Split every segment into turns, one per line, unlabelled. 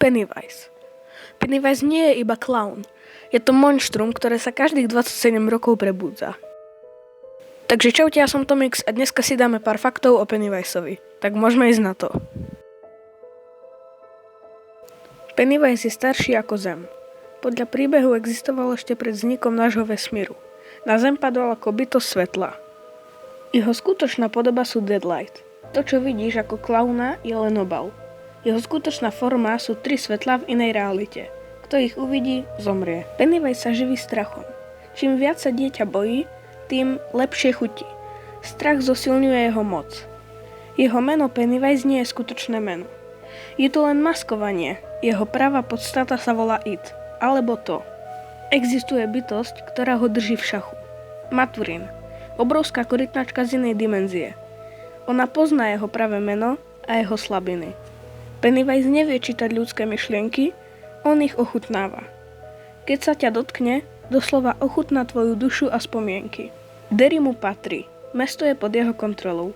Pennywise. Pennywise nie je iba klaun. Je to monštrum, ktoré sa každých 27 rokov prebúdza. Takže čaute, ja som Tomix a dneska si dáme pár faktov o Pennywiseovi. Tak môžeme ísť na to. Pennywise je starší ako Zem. Podľa príbehu existoval ešte pred vznikom nášho vesmíru. Na Zem padol ako bytosť svetla. Jeho skutočná podoba sú Deadlight. To, čo vidíš ako klauna, je len obal. Jeho skutočná forma sú 3 svetlá v inej realite. Kto ich uvidí, zomrie. Pennywise sa živí strachom. Čím viac sa dieťa bojí, tým lepšie chutí. Strach zosilňuje jeho moc. Jeho meno Pennywise nie je skutočné meno. Je to len maskovanie. Jeho pravá podstata sa volá It, alebo to. Existuje bytosť, ktorá ho drží v šachu. Maturin. Obrovská korytnačka z inej dimenzie. Ona pozná jeho pravé meno a jeho slabiny. Pennywise nevie čítať ľudské myšlienky, on ich ochutnáva. Keď sa ťa dotkne, doslova ochutná tvoju dušu a spomienky. Derry mu patrí, mesto je pod jeho kontrolou.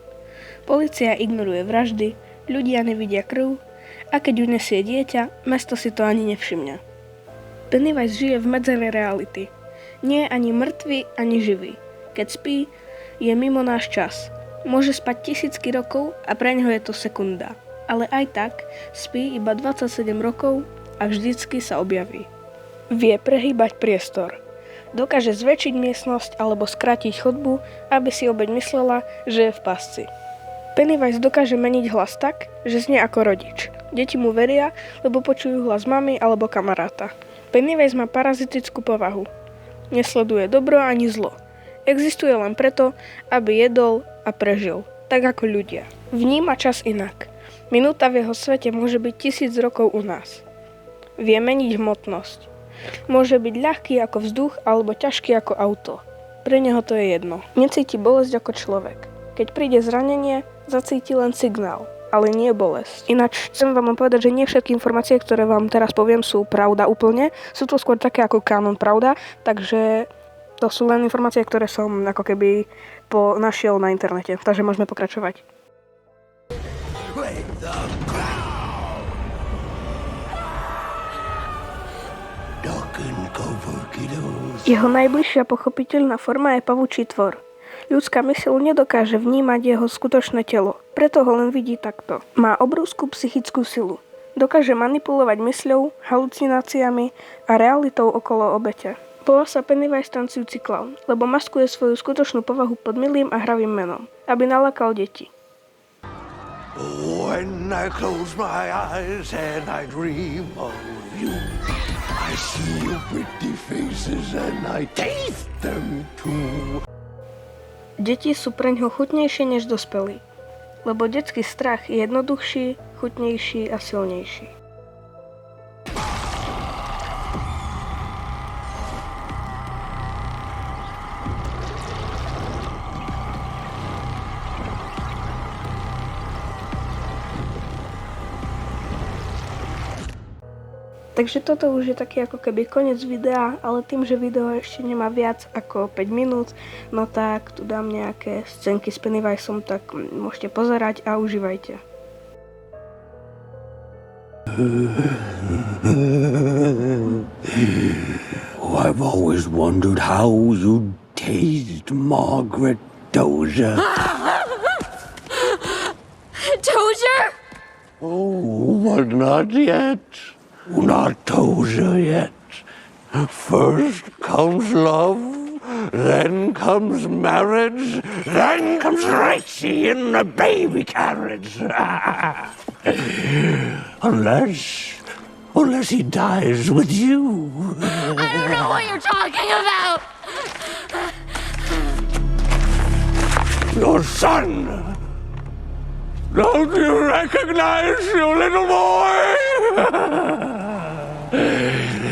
Polícia ignoruje vraždy, ľudia nevidia krv a keď unesie dieťa, mesto si to ani nevšimne. Pennywise žije v medzere reality. Nie je ani mŕtvy, ani živý. Keď spí, je mimo náš čas. Môže spať tisícky rokov a pre neho je to sekunda. Ale aj tak spí iba 27 rokov a vždycky sa objaví. Vie prehýbať priestor. Dokáže zväčšiť miestnosť alebo skrátiť chodbu, aby si obeť myslela, že je v pasci. Pennywise dokáže meniť hlas tak, že znie ako rodič. Deti mu veria, lebo počujú hlas mamy alebo kamaráta. Pennywise má parazitickú povahu. Nesleduje dobro ani zlo. Existuje len preto, aby jedol a prežil, tak ako ľudia. Vníma čas inak. Minúta v jeho svete môže byť 1000 rokov u nás. Vie meniť hmotnosť. Môže byť ľahký ako vzduch alebo ťažký ako auto. Pre neho to je jedno. Necíti bolesť ako človek. Keď príde zranenie, zacíti len signál, ale nie bolesť. Ináč chcem vám povedať, že nie všetky informácie, ktoré vám teraz poviem, sú pravda úplne. Sú to skôr také ako kánon pravda, takže to sú len informácie, ktoré som ako keby našiel na internete. Takže môžeme pokračovať. Jeho najbližšia pochopiteľná forma je pavučí tvor. Ľudská myseľ nedokáže vnímať jeho skutočné telo, preto ho len vidí takto. Má obrovskú psychickú silu. Dokáže manipulovať mysľou, halucináciami a realitou okolo obete. Volá sa Pennywise tancujúci klaun, lebo maskuje svoju skutočnú povahu pod milým a hravým menom, aby nalákal deti.
When I close my eyes and I dream of you, I see your pretty faces and I taste them too.
Deti sú preňho chutnejšie než dospelí, lebo detský strach je jednoduchší, chutnejší a silnejší. Takže toto už je taký ako keby koniec videa, ale tým, že video ešte nemá viac ako 5 minút, no tak tu dám nejaké scénky s Pennywiseom, tak môžete pozerať a užívajte.
I've always wondered how you'd taste, Margaret Dozier.
Dozier?
Oh, but not yet. Not Dozier yet. First comes love, then comes marriage, then comes Richie in the baby carriage. Unless he dies with you.
I don't know what you're talking about!
Your son! Don't you recognize your little boy?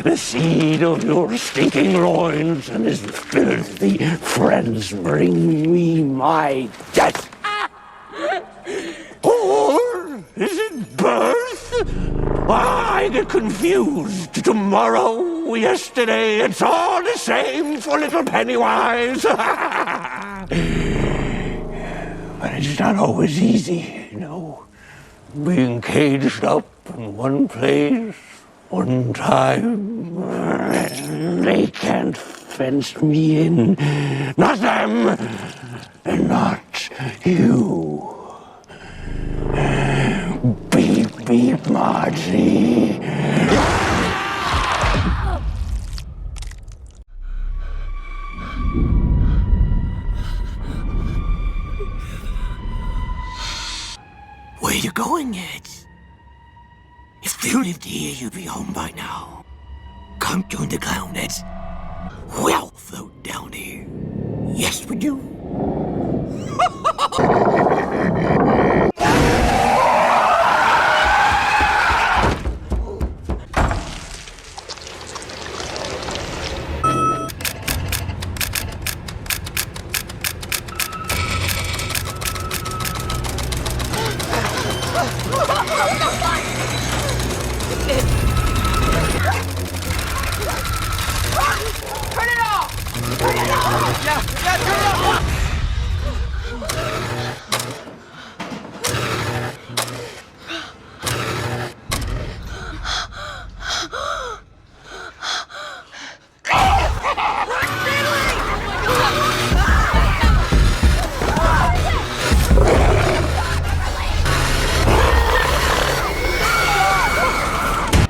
The seed of your stinking loins and his filthy friends bring me my death. Or is it birth? I get confused. Tomorrow, yesterday, it's all the same for little Pennywise. But it's not always easy, you know. Being caged up in one place, one time. They can't fence me in. Not them, and not you. Beep, beep, Margie. Where you going, Ed? If you lived here, you'd be home by now. Come join the clownets. We'll float down here. Yes, would you?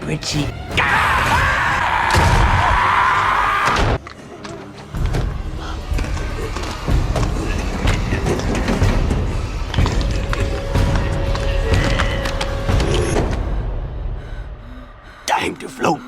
Richie. Time to float.